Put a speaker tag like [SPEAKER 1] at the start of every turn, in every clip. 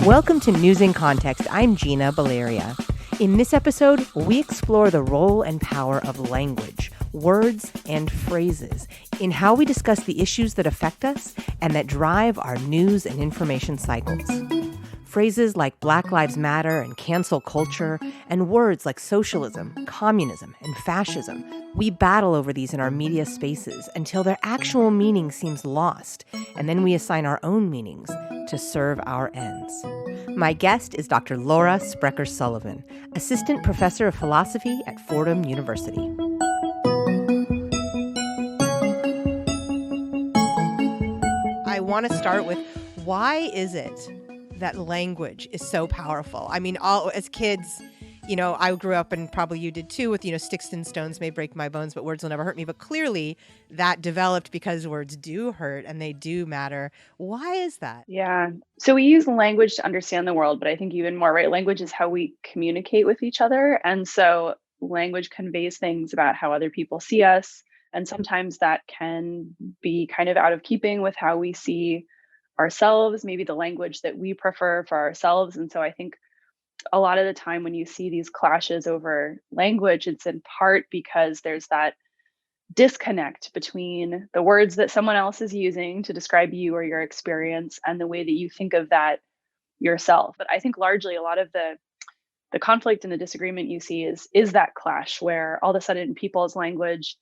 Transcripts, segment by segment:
[SPEAKER 1] Welcome to News in Context. I'm Gina Valeria. In this episode, we explore the role and power of language, words, and phrases in how we discuss the issues that affect us and that drive our news and information cycles. Phrases like Black Lives Matter and cancel culture, and words like socialism, communism, and fascism. We battle over these in our media spaces until their actual meaning seems lost, and then we assign our own meanings to serve our ends. My guest is Dr. Laura Specker Sullivan, Assistant Professor of Philosophy at Fordham University. I want to start with, why is it that language is so powerful? I mean, as kids, I grew up, and probably you did too, with, sticks and stones may break my bones, but words will never hurt me. But clearly that developed because words do hurt and they do matter. Why is that?
[SPEAKER 2] Yeah. So we use language to understand the world, but I think even more, right? Language is how we communicate with each other. And so language conveys things about how other people see us. And sometimes that can be kind of out of keeping with how we see ourselves, maybe the language that we prefer for ourselves. And so I think a lot of the time when you see these clashes over language, it's in part because there's that disconnect between the words that someone else is using to describe you or your experience and the way that you think of that yourself. But I think largely a lot of the conflict and the disagreement you see is that clash where all of a sudden people's language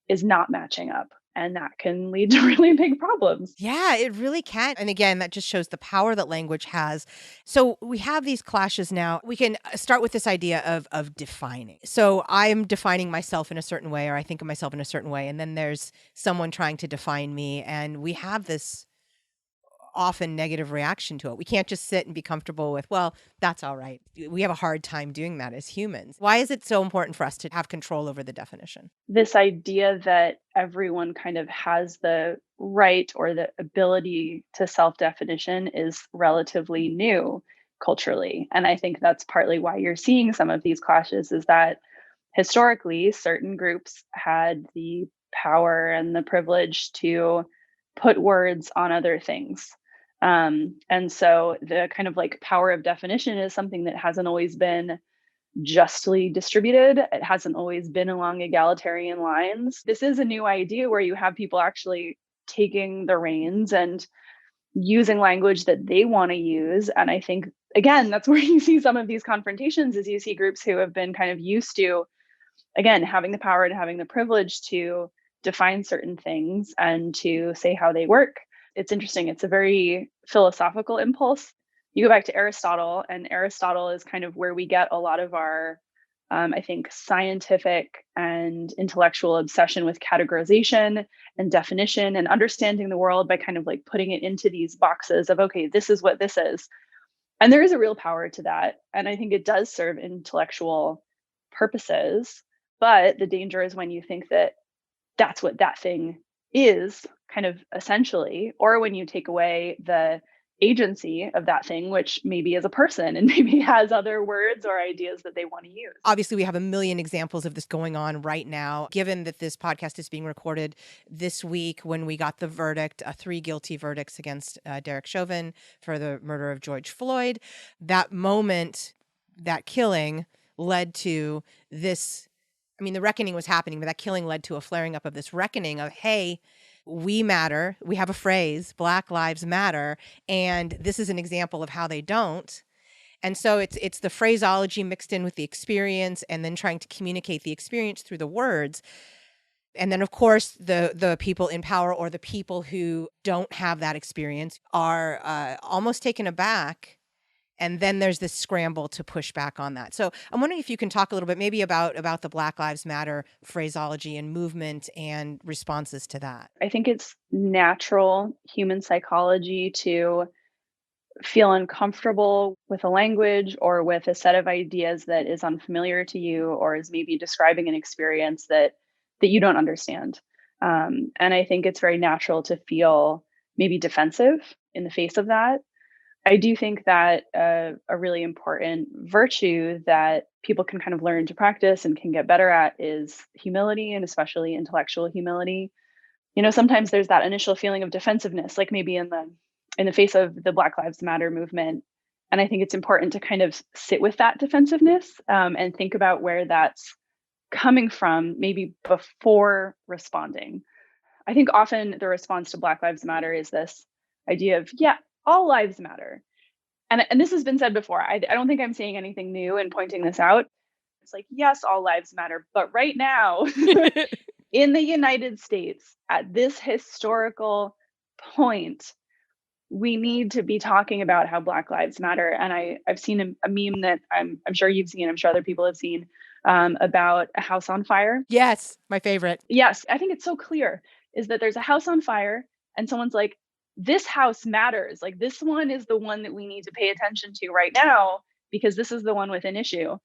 [SPEAKER 2] is not matching up. And that can lead to really big problems.
[SPEAKER 1] Yeah, it really can. And again, that just shows the power that language has. So we have these clashes now. We can start with this idea of defining. So I'm defining myself in a certain way, or I think of myself in a certain way. And then there's someone trying to define me. And we have this often negative reaction to it. We can't just sit and be comfortable with, well, that's all right. We have a hard time doing that as humans. Why is it so important for us to have control over the definition?
[SPEAKER 2] This idea that everyone kind of has the right or the ability to self-definition is relatively new culturally. And I think that's partly why you're seeing some of these clashes, is that historically certain groups had the power and the privilege to put words on other things. And so the kind of like power of definition is something that hasn't always been justly distributed. It hasn't always been along egalitarian lines. This is a new idea where you have people actually taking the reins and using language that they want to use. And I think, again, that's where you see some of these confrontations, is you see groups who have been kind of used to, again, having the power and having the privilege to define certain things and to say how they work. It's interesting. It's a very philosophical impulse. You go back to Aristotle, and Aristotle is kind of where we get a lot of our, I think, scientific and intellectual obsession with categorization and definition and understanding the world by kind of like putting it into these boxes of, okay, this is what this is. And there is a real power to that. And I think it does serve intellectual purposes. But the danger is when you think that that's what that thing is, kind of essentially, or when you take away the agency of that thing, which maybe is a person and maybe has other words or ideas that they want to use.
[SPEAKER 1] Obviously, we have a million examples of this going on right now. Given that this podcast is being recorded this week when we got the verdict, 3 guilty verdicts against Derek Chauvin for the murder of George Floyd, that moment, that killing led to this. I mean, the reckoning was happening, but that killing led to a flaring up of this reckoning of, hey, we matter. We have a phrase, Black Lives Matter, and this is an example of how they don't. And so it's the phraseology mixed in with the experience, and then trying to communicate the experience through the words. And then, of course, the people in power, or the people who don't have that experience, are almost taken aback. And then there's this scramble to push back on that. So I'm wondering if you can talk a little bit maybe about the Black Lives Matter phraseology and movement and responses to that.
[SPEAKER 2] I think it's natural human psychology to feel uncomfortable with a language or with a set of ideas that is unfamiliar to you, or is maybe describing an experience that you don't understand. And I think it's very natural to feel maybe defensive in the face of that. I do think that a really important virtue that people can kind of learn to practice and can get better at is humility, and especially intellectual humility. Sometimes there's that initial feeling of defensiveness, like maybe in the face of the Black Lives Matter movement. And I think it's important to kind of sit with that defensiveness and think about where that's coming from, maybe before responding. I think often the response to Black Lives Matter is this idea of, yeah, all lives matter. And this has been said before. I don't think I'm saying anything new in pointing this out. It's like, yes, all lives matter. But right now, in the United States, at this historical point, we need to be talking about how Black Lives Matter. And I've seen a meme that I'm sure you've seen, I'm sure other people have seen, about a house on fire.
[SPEAKER 1] Yes, my favorite.
[SPEAKER 2] Yes, I think it's so clear is that there's a house on fire and someone's like, this house matters. Like this one is the one that we need to pay attention to right now because this is the one with an issue.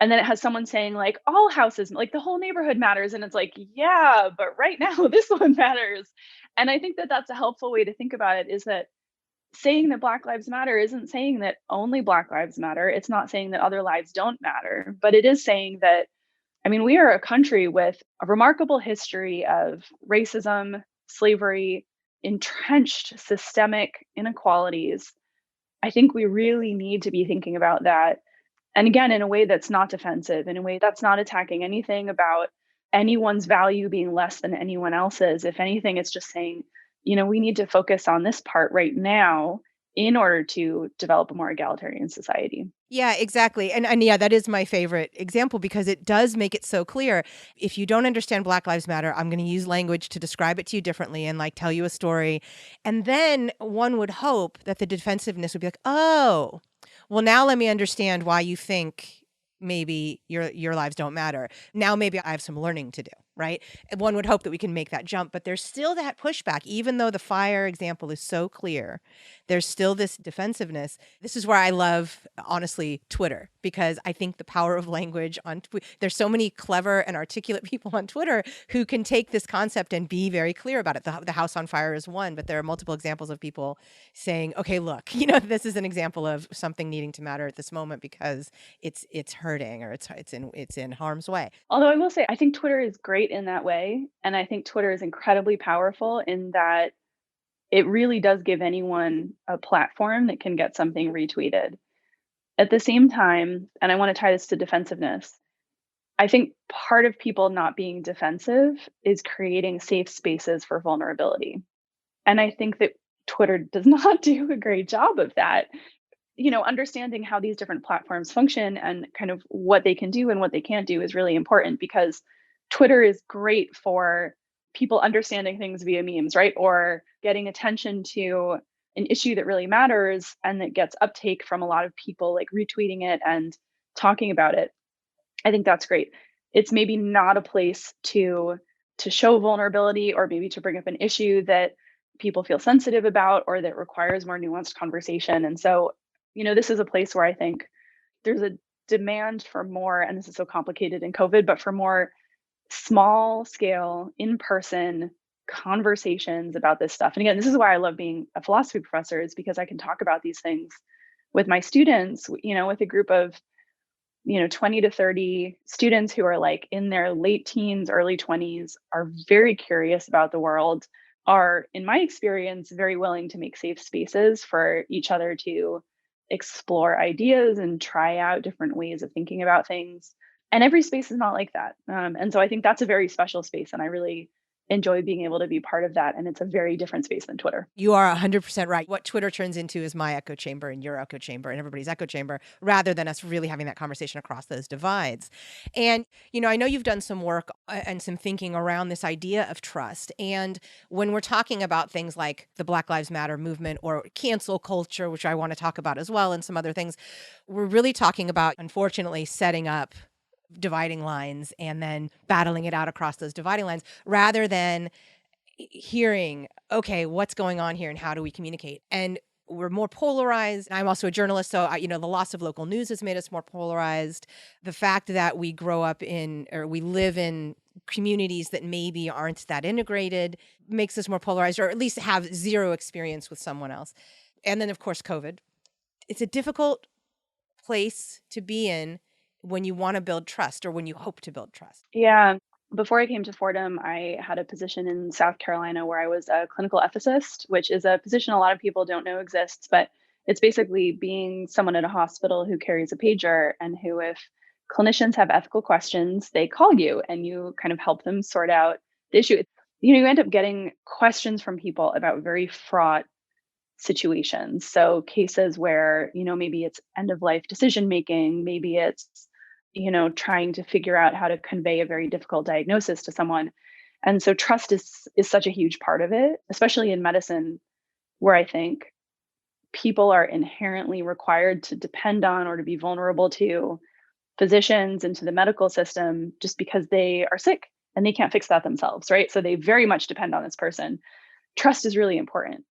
[SPEAKER 2] And then it has someone saying like all houses, like the whole neighborhood matters. And it's like, yeah, but right now this one matters. And I think that that's a helpful way to think about it is that saying that Black Lives Matter isn't saying that only Black Lives matter. It's not saying that other lives don't matter, but it is saying that I mean, we are a country with a remarkable history of racism, slavery, entrenched systemic inequalities. I think we really need to be thinking about that. And again, in a way that's not defensive, in a way that's not attacking anything about anyone's value being less than anyone else's. If anything, it's just saying, we need to focus on this part right now in order to develop a more egalitarian society.
[SPEAKER 1] Yeah, exactly. And yeah, that is my favorite example because it does make it so clear. If you don't understand Black Lives Matter, I'm going to use language to describe it to you differently and like tell you a story. And then one would hope that the defensiveness would be like, "Oh, well now let me understand why you think maybe your lives don't matter. Now maybe I have some learning to do." Right? And one would hope that we can make that jump, but there's still that pushback even though the fire example is so clear. There's still this defensiveness. This is where I love, honestly, Twitter, because I think the power of language there's so many clever and articulate people on Twitter who can take this concept and be very clear about it. The house on fire is one, but there are multiple examples of people saying, okay, look, this is an example of something needing to matter at this moment because it's hurting or it's in harm's way.
[SPEAKER 2] Although I will say, I think Twitter is great in that way. And I think Twitter is incredibly powerful in that it really does give anyone a platform that can get something retweeted. At the same time, and I want to tie this to defensiveness, I think part of people not being defensive is creating safe spaces for vulnerability. And I think that Twitter does not do a great job of that. Understanding how these different platforms function and kind of what they can do and what they can't do is really important because Twitter is great for people understanding things via memes, right? Or getting attention to an issue that really matters and that gets uptake from a lot of people like retweeting it and talking about it. I think that's great. It's maybe not a place to show vulnerability or maybe to bring up an issue that people feel sensitive about or that requires more nuanced conversation. And so, this is a place where I think there's a demand for more, and this is so complicated in COVID, but for more small scale, in person conversations about this stuff. And again, this is why I love being a philosophy professor, is because I can talk about these things with my students, with a group of 20 to 30 students who are like in their late teens, early 20s, are very curious about the world, are, in my experience, very willing to make safe spaces for each other to explore ideas and try out different ways of thinking about things. And every space is not like that. And so I think that's a very special space. And I really enjoy being able to be part of that. And it's a very different space than Twitter.
[SPEAKER 1] You are 100% right. What Twitter turns into is my echo chamber and your echo chamber and everybody's echo chamber rather than us really having that conversation across those divides. And, I know you've done some work and some thinking around this idea of trust. And when we're talking about things like the Black Lives Matter movement or cancel culture, which I want to talk about as well, and some other things, we're really talking about, unfortunately, setting up dividing lines and then battling it out across those dividing lines rather than hearing, okay, what's going on here and how do we communicate? And we're more polarized. I'm also a journalist, so the loss of local news has made us more polarized. The fact that we grow up in or we live in communities that maybe aren't that integrated makes us more polarized, or at least have zero experience with someone else. And then, of course, COVID. It's a difficult place to be in when you want to build trust or when you hope to build trust.
[SPEAKER 2] Yeah. Before I came to Fordham, I had a position in South Carolina where I was a clinical ethicist, which is a position a lot of people don't know exists, but It's basically being someone at a hospital who carries a pager and who, if clinicians have ethical questions, they call you and you kind of help them sort out the issue. You end up getting questions from people about very fraught situations. So cases where, maybe it's end of life decision making, maybe it's, trying to figure out how to convey a very difficult diagnosis to someone. And so trust is such a huge part of it, especially in medicine, where I think people are inherently required to depend on or to be vulnerable to physicians and to the medical system just because they are sick and they can't fix that themselves, right? So they very much depend on this person. Trust is really important.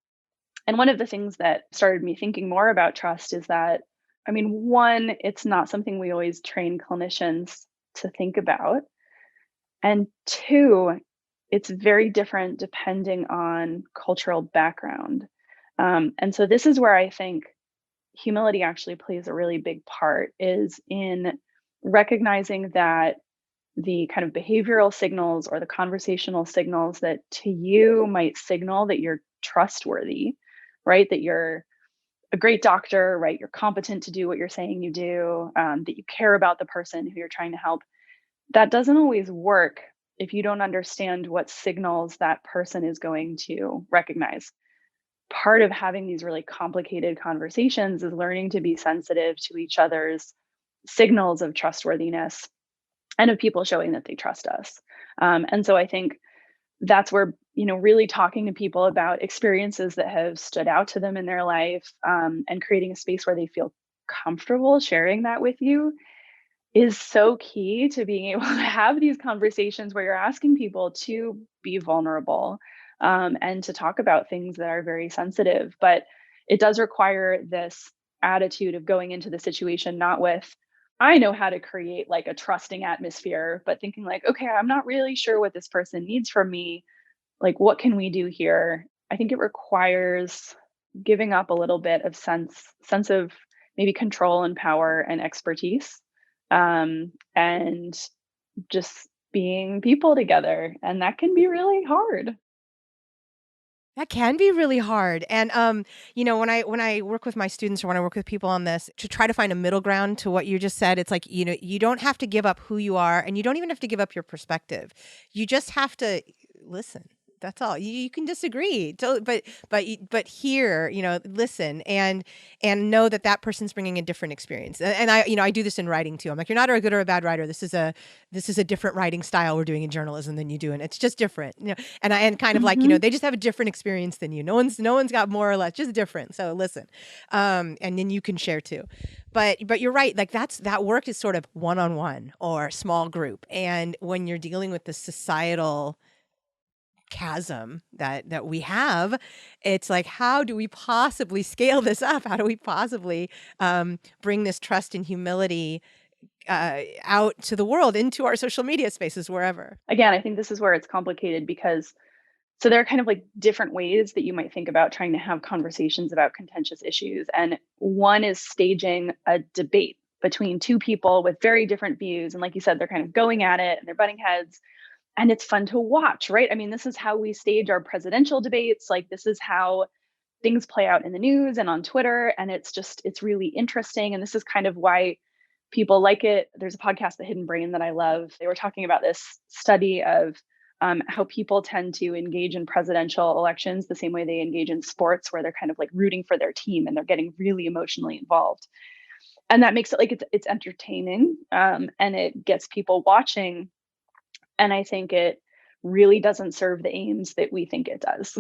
[SPEAKER 2] And one of the things that started me thinking more about trust is that, I mean, one, it's not something we always train clinicians to think about. And two, it's very different depending on cultural background. And so this is where I think humility actually plays a really big part, is in recognizing that the kind of behavioral signals or the conversational signals that to you might signal that you're trustworthy, right? That you're a great doctor, right? You're competent to do what you're saying you do, that you care about the person who you're trying to help. That doesn't always work if you don't understand what signals that person is going to recognize. Part of having these really complicated conversations is learning to be sensitive to each other's signals of trustworthiness and of people showing that they trust us. And so I think that's where, really talking to people about experiences that have stood out to them in their life, and creating a space where they feel comfortable sharing that with you is so key to being able to have these conversations where you're asking people to be vulnerable, and to talk about things that are very sensitive. But it does require this attitude of going into the situation not with, I know how to create like a trusting atmosphere, but thinking like, okay, I'm not really sure what this person needs from me. Like, what can we do here? I think it requires giving up a little bit of sense of maybe control and power and expertise, and just being people together, and that can be really hard.
[SPEAKER 1] That can be really hard. And when I work with my students or when I work with people on this to try to find a middle ground to what you just said, it's like, you don't have to give up who you are and you don't even have to give up your perspective. You just have to listen. That's all. You can disagree, but hear, listen and know that that person's bringing a different experience. And I do this in writing too. I'm like, you're not a good or a bad writer. This is a different writing style we're doing in journalism than you do, and it's just different. And kind of like,
[SPEAKER 2] Mhm.
[SPEAKER 1] they just have a different experience than you. No one's got more or less, just different. So listen, and then you can share too. But you're right. Like that work is sort of one on one or small group, and when you're dealing with the societal chasm that we have, it's like, how do we possibly scale this up? How do we possibly bring this trust and humility out to the world, into our social media spaces, wherever?
[SPEAKER 2] Again, I think this is where it's complicated because so there are kind of like different ways that you might think about trying to have conversations about contentious issues. And one is staging a debate between two people with very different views. And like you said, they're kind of going at it and they're butting heads. And it's fun to watch, right? I mean, this is how we stage our presidential debates. Like, this is how things play out in the news and on Twitter. And it's really interesting. And this is kind of why people like it. There's a podcast, The Hidden Brain, that I love. They were talking about this study of how people tend to engage in presidential elections the same way they engage in sports, where they're kind of like rooting for their team and they're getting really emotionally involved. And that makes it like it's entertaining, and it gets people watching. And I think it really doesn't serve the aims that we think it does,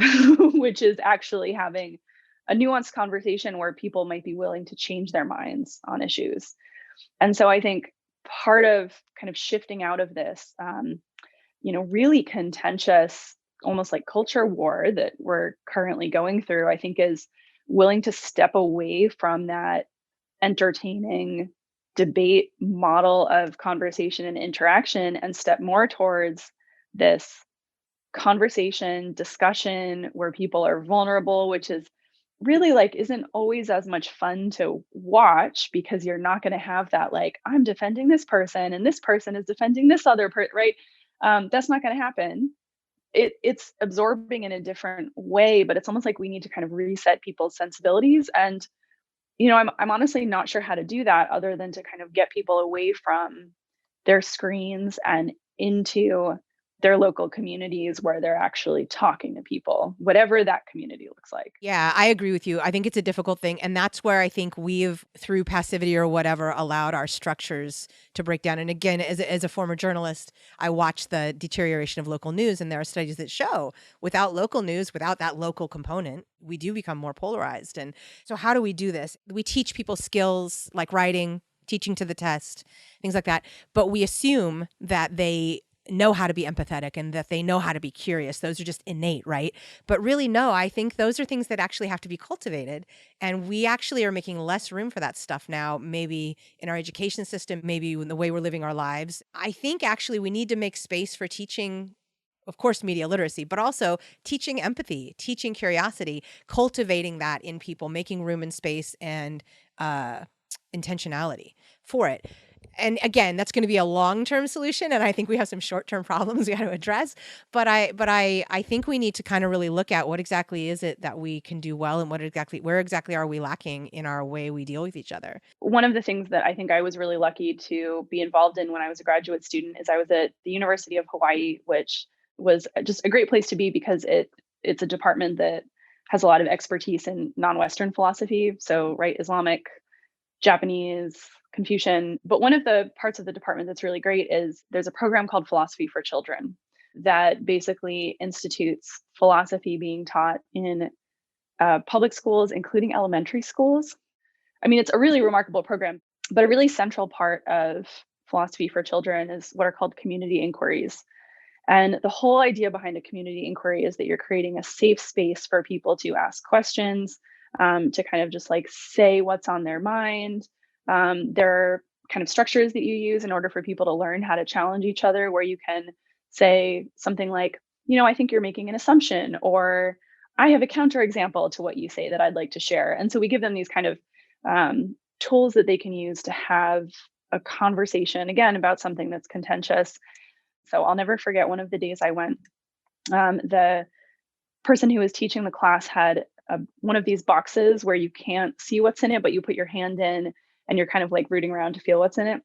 [SPEAKER 2] which is actually having a nuanced conversation where people might be willing to change their minds on issues. And so I think part of kind of shifting out of this, really contentious, almost like culture war that we're currently going through, I think is willing to step away from that entertaining debate model of conversation and interaction and step more towards this conversation, discussion where people are vulnerable, which is really like isn't always as much fun to watch because you're not going to have that like I'm defending this person and this person is defending this other person, right? That's not going to happen. It's absorbing in a different way, but it's almost like we need to kind of reset people's sensibilities and I'm honestly not sure how to do that other than to kind of get people away from their screens and into their local communities where they're actually talking to people, whatever that community looks like.
[SPEAKER 1] Yeah, I agree with you. I think it's a difficult thing. And that's where I think we've, through passivity or whatever, allowed our structures to break down. And again, as a former journalist, I watch the deterioration of local news. And there are studies that show without local news, without that local component, we do become more polarized. And so, how do we do this? We teach people skills like writing, teaching to the test, things like that. But we assume that they know how to be empathetic and that they know how to be curious. Those are just innate, right? But really, no, I think those are things that actually have to be cultivated. And we actually are making less room for that stuff now, maybe in our education system, maybe in the way we're living our lives. I think actually we need to make space for teaching, of course, media literacy, but also teaching empathy, teaching curiosity, cultivating that in people, making room and space and intentionality for it. And again, that's going to be a long-term solution, and I think we have some short-term problems we got to address. But I think we need to kind of really look at what exactly is it that we can do well, and where exactly are we lacking in our way we deal with each other.
[SPEAKER 2] One of the things that I think I was really lucky to be involved in when I was a graduate student is I was at the University of Hawaii, which was just a great place to be because it's a department that has a lot of expertise in non-Western philosophy, so right, Islamic, Japanese, Confucian. But one of the parts of the department that's really great is there's a program called Philosophy for Children that basically institutes philosophy being taught in public schools, including elementary schools. I mean, it's a really remarkable program, but a really central part of Philosophy for Children is what are called community inquiries. And the whole idea behind a community inquiry is that you're creating a safe space for people to ask questions, to kind of just like say what's on their mind. There are kind of structures that you use in order for people to learn how to challenge each other, where you can say something like, I think you're making an assumption, or I have a counterexample to what you say that I'd like to share. And so we give them these kind of tools that they can use to have a conversation, again, about something that's contentious. So I'll never forget one of the days I went. The person who was teaching the class had one of these boxes where you can't see what's in it, but you put your hand in and you're kind of like rooting around to feel what's in it.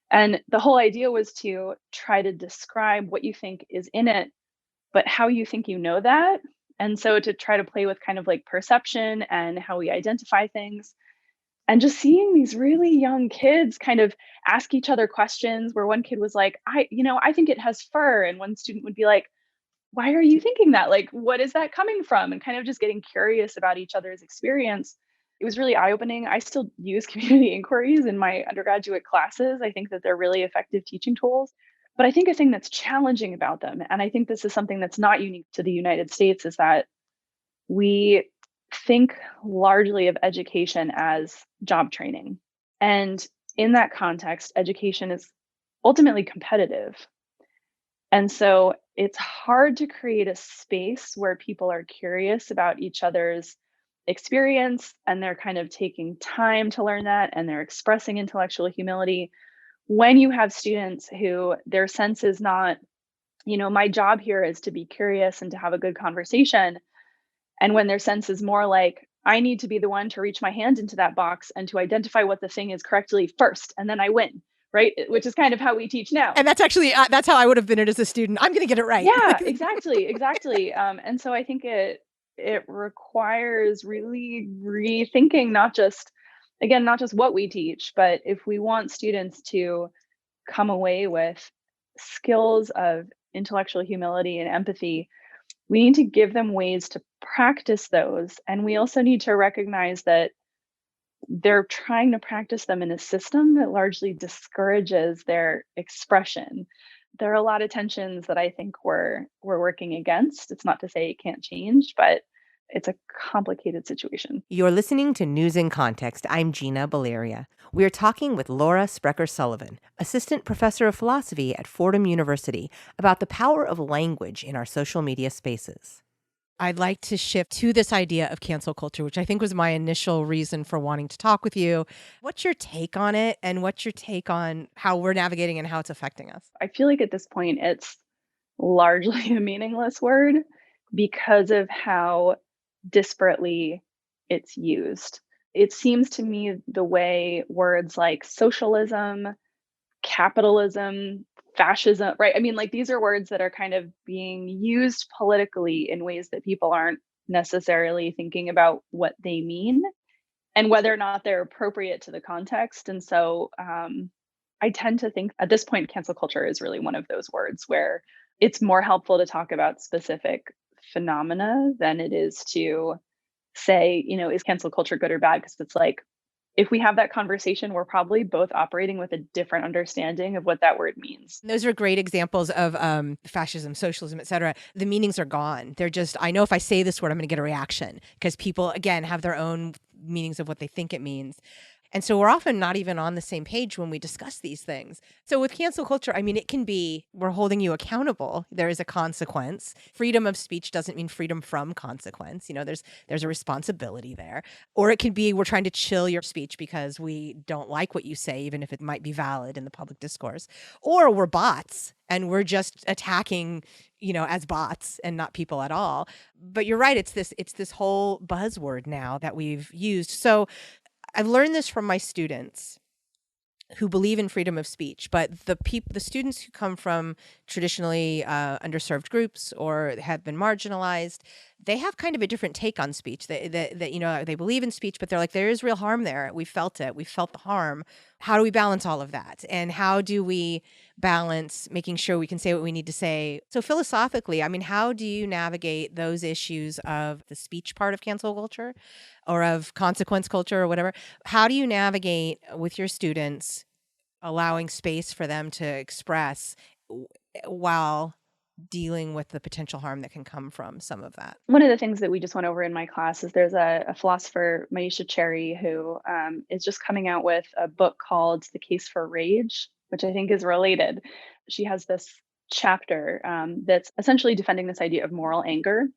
[SPEAKER 2] And the whole idea was to try to describe what you think is in it, but how you think you know that. And so to try to play with kind of like perception and how we identify things. And just seeing these really young kids kind of ask each other questions where one kid was like, I think it has fur. And one student would be like, why are you thinking that? Like, what is that coming from? And kind of just getting curious about each other's experience. It was really eye opening. I still use community inquiries in my undergraduate classes. I think that they're really effective teaching tools. But I think a thing that's challenging about them, and I think this is something that's not unique to the United States, is that we think largely of education as job training. And in that context, education is ultimately competitive. And so it's hard to create a space where people are curious about each other's experience and they're kind of taking time to learn that and they're expressing intellectual humility when you have students who their sense is not, my job here is to be curious and to have a good conversation. And when their sense is more like, I need to be the one to reach my hand into that box and to identify what the thing is correctly first, and then I win, right? Which is kind of how we teach now.
[SPEAKER 1] And that's actually that's how I would have been it as a student. I'm going to get it right.
[SPEAKER 2] Yeah, exactly, exactly. And so I think it requires really rethinking not just what we teach, but if we want students to come away with skills of intellectual humility and empathy, we need to give them ways to practice those. And we also need to recognize that they're trying to practice them in a system that largely discourages their expression. There are a lot of tensions that I think we're working against. It's not to say it can't change, but it's a complicated situation.
[SPEAKER 1] You're listening to News in Context. I'm Gina Valeria. We're talking with Laura Specker Sullivan, Assistant Professor of Philosophy at Fordham University, about the power of language in our social media spaces. I'd like to shift to this idea of cancel culture, which I think was my initial reason for wanting to talk with you. What's your take on it, and what's your take on how we're navigating and how it's affecting us?
[SPEAKER 2] I feel like at this point, it's largely a meaningless word because of how disparately it's used. it seems to me the way words like socialism, capitalism, fascism, right? I mean, like these are words that are kind of being used politically in ways that people aren't necessarily thinking about what they mean and whether or not they're appropriate to the context. And so I tend to think at this point, cancel culture is really one of those words where it's more helpful to talk about specific phenomena than it is to say, is cancel culture good or bad? Because it's like, if we have that conversation, we're probably both operating with a different understanding of what that word means.
[SPEAKER 1] Those are great examples of fascism, socialism, et cetera. The meanings are gone. They're just, I know if I say this word, I'm going to get a reaction because people, again, have their own meanings of what they think it means. And so we're often not even on the same page when we discuss these things. So with cancel culture, I mean, it can be, we're holding you accountable. There is a consequence. Freedom of speech doesn't mean freedom from consequence. There's a responsibility there. Or it can be, we're trying to chill your speech because we don't like what you say, even if it might be valid in the public discourse. Or we're bots and we're just attacking, as bots and not people at all. But you're right. It's this whole buzzword now that we've used. So I've learned this from my students who believe in freedom of speech, but the students who come from traditionally underserved groups or have been marginalized, they have kind of a different take on speech. They believe in speech, but they're like, there is real harm there. We felt it. We felt the harm. How do we balance all of that? And how do we balance making sure we can say what we need to say? So philosophically, I mean, how do you navigate those issues of the speech part of cancel culture or of consequence culture or whatever? How do you navigate with your students allowing space for them to express while dealing with the potential harm that can come from some of that?
[SPEAKER 2] One of the things that we just went over in my class is there's a philosopher, Maisha Cherry, who is just coming out with a book called The Case for Rage, which I think is related. She has this chapter that's essentially defending this idea of moral anger.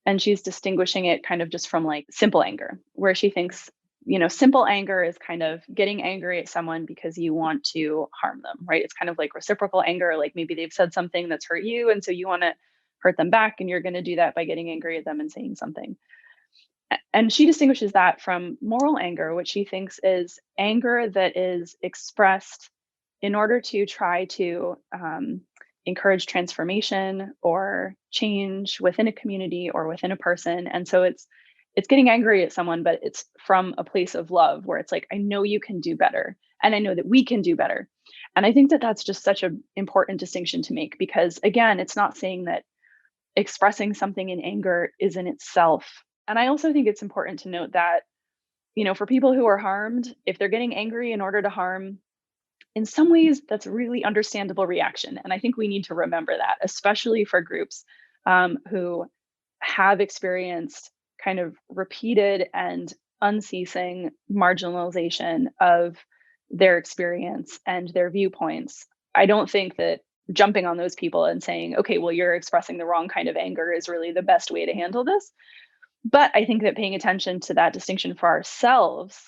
[SPEAKER 2] And she's distinguishing it kind of just from like simple anger, where she thinks, simple anger is kind of getting angry at someone because you want to harm them, right? It's kind of like reciprocal anger, like maybe they've said something that's hurt you. And so you want to hurt them back. And you're going to do that by getting angry at them and saying something. And she distinguishes that from moral anger, which she thinks is anger that is expressed in order to try to encourage transformation or change within a community or within a person. And so it's getting angry at someone, but it's from a place of love where it's like, I know you can do better and I know that we can do better. And I think that that's just such an important distinction to make because again, it's not saying that expressing something in anger is in itself. And I also think it's important to note that, for people who are harmed, if they're getting angry in order to harm, in some ways, that's a really understandable reaction. And I think we need to remember that, especially for groups who have experienced kind of repeated and unceasing marginalization of their experience and their viewpoints. I don't think that jumping on those people and saying, okay, well, you're expressing the wrong kind of anger is really the best way to handle this. But I think that paying attention to that distinction for ourselves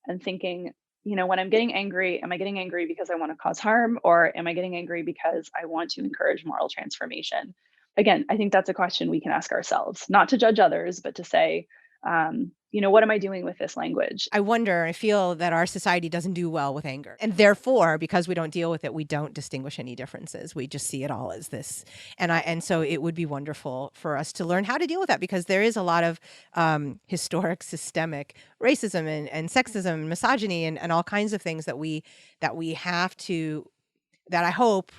[SPEAKER 2] and thinking, when I'm getting angry, am I getting angry because I want to cause harm or am I getting angry because I want to encourage moral transformation? Again, I think that's a question we can ask ourselves, not to judge others, but to say, what am I doing with this language?
[SPEAKER 1] I feel that our society doesn't do well with anger. And therefore, because we don't deal with it, we don't distinguish any differences. We just see it all as this. And so it would be wonderful for us to learn how to deal with that because there is a lot of historic systemic racism and sexism and misogyny and all kinds of things that we have to, that I hope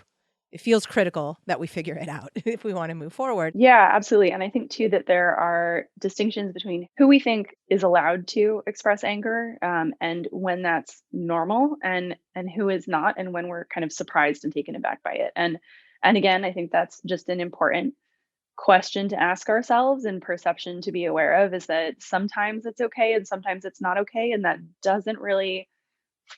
[SPEAKER 1] it feels critical that we figure it out if we want to move forward.
[SPEAKER 2] Yeah, absolutely. And I think too that there are distinctions between who we think is allowed to express anger and when that's normal and who is not and when we're kind of surprised and taken aback by it. And again, I think that's just an important question to ask ourselves and perception to be aware of is that sometimes it's okay and sometimes it's not okay. And that doesn't really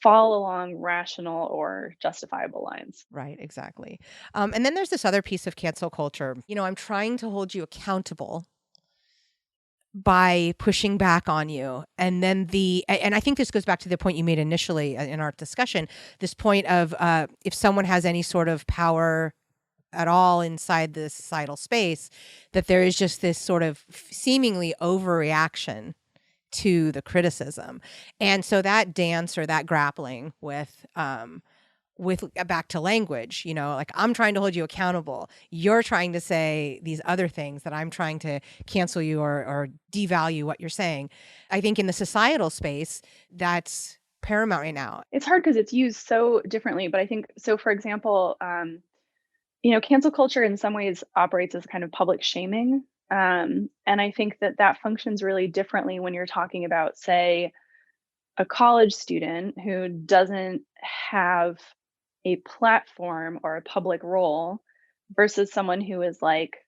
[SPEAKER 2] fall along rational or justifiable lines.
[SPEAKER 1] Right, exactly. And then there's this other piece of cancel culture. I'm trying to hold you accountable by pushing back on you. And then and I think this goes back to the point you made initially in our discussion, this point of if someone has any sort of power at all inside the societal space, that there is just this sort of seemingly overreaction to the criticism. And so that dance or that grappling with back to language, like I'm trying to hold you accountable. You're trying to say these other things that I'm trying to cancel you or devalue what you're saying. I think in the societal space, that's paramount right now.
[SPEAKER 2] It's hard because it's used so differently, but I think so. For example, cancel culture in some ways operates as kind of public shaming, and I think that functions really differently when you're talking about, say, a college student who doesn't have a platform or a public role versus someone who is like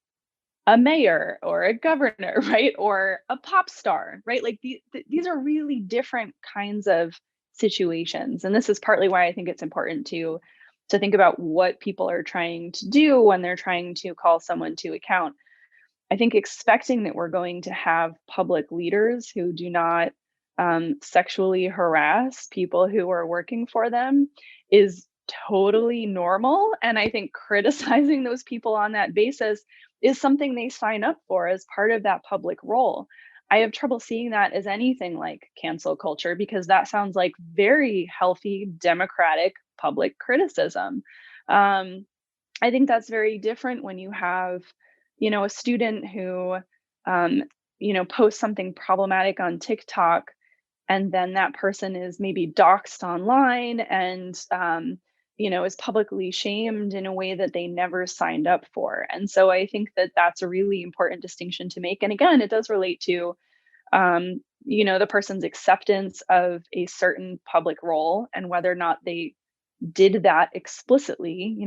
[SPEAKER 2] a mayor or a governor, right? Or a pop star, right? Like these are really different kinds of situations. And this is partly why I think it's important to think about what people are trying to do when they're trying to call someone to account. I think expecting that we're going to have public leaders who do not sexually harass people who are working for them is totally normal. And I think criticizing those people on that basis is something they sign up for as part of that public role. I have trouble seeing that as anything like cancel culture because that sounds like very healthy, democratic public criticism. I think that's very different when you have, a student who, posts something problematic on TikTok, and then that person is maybe doxxed online and, is publicly shamed in a way that they never signed up for. And so I think that that's a really important distinction to make. And again, it does relate to, the person's acceptance of a certain public role and whether or not they did that explicitly.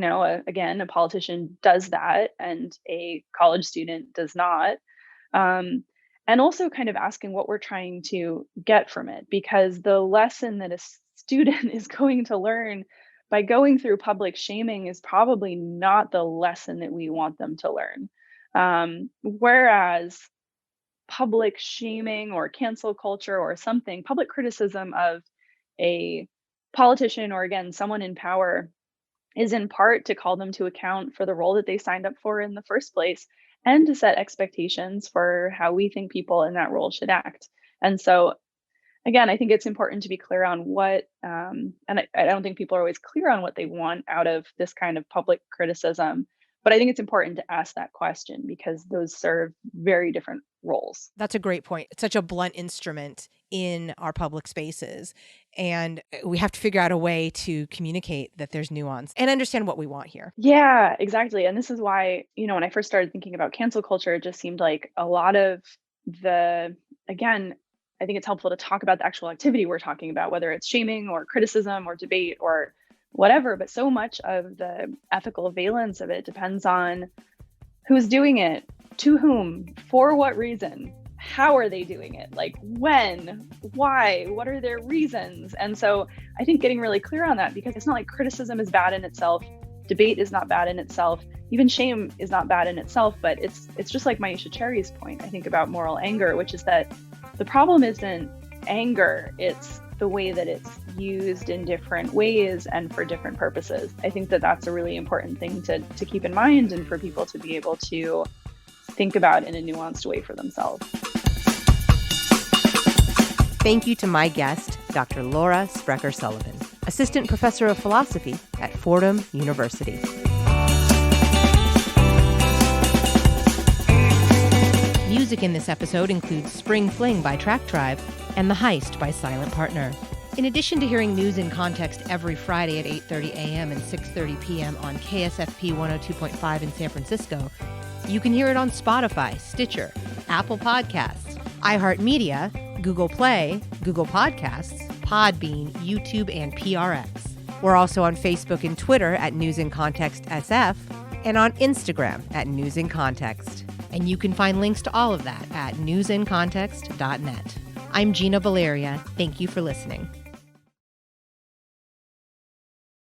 [SPEAKER 2] Again, a politician does that and a college student does not. And also kind of asking what we're trying to get from it, because the lesson that a student is going to learn by going through public shaming is probably not the lesson that we want them to learn. Whereas public shaming or cancel culture or something, public criticism of a politician or, again, someone in power is in part to call them to account for the role that they signed up for in the first place and to set expectations for how we think people in that role should act. And so, again, I think it's important to be clear on what, and I don't think people are always clear on what they want out of this kind of public criticism. But I think it's important to ask that question because those serve very different roles.
[SPEAKER 1] That's a great point. It's such a blunt instrument in our public spaces. And we have to figure out a way to communicate that there's nuance and understand what we want here.
[SPEAKER 2] Yeah, exactly. And this is why, when I first started thinking about cancel culture, it just seemed like a lot of again, I think it's helpful to talk about the actual activity we're talking about, whether it's shaming or criticism or debate or whatever. But so much of the ethical valence of it depends on who's doing it, to whom, for what reason, how are they doing it, like when, why, what are their reasons. And so I think getting really clear on that, because it's not like criticism is bad in itself, debate is not bad in itself, even shame is not bad in itself, but it's just like Maisha Cherry's point, I think, about moral anger, which is that the problem isn't anger, it's the way that it's used in different ways and for different purposes. I think that that's a really important thing to keep in mind and for people to be able to think about in a nuanced way for themselves.
[SPEAKER 1] Thank you to my guest, Dr. Laura Specker Sullivan, Assistant Professor of Philosophy at Fordham University. Music in this episode includes Spring Fling by Track Tribe and The Heist by Silent Partner. In addition to hearing News in Context every Friday at 8:30 a.m. and 6:30 p.m. on KSFP 102.5 in San Francisco, you can hear it on Spotify, Stitcher, Apple Podcasts, iHeartMedia, Google Play, Google Podcasts, Podbean, YouTube, and PRX. We're also on Facebook and Twitter at News in Context SF and on Instagram at News in Context. And you can find links to all of that at newsincontext.net. I'm Gina Valeria. Thank you for listening.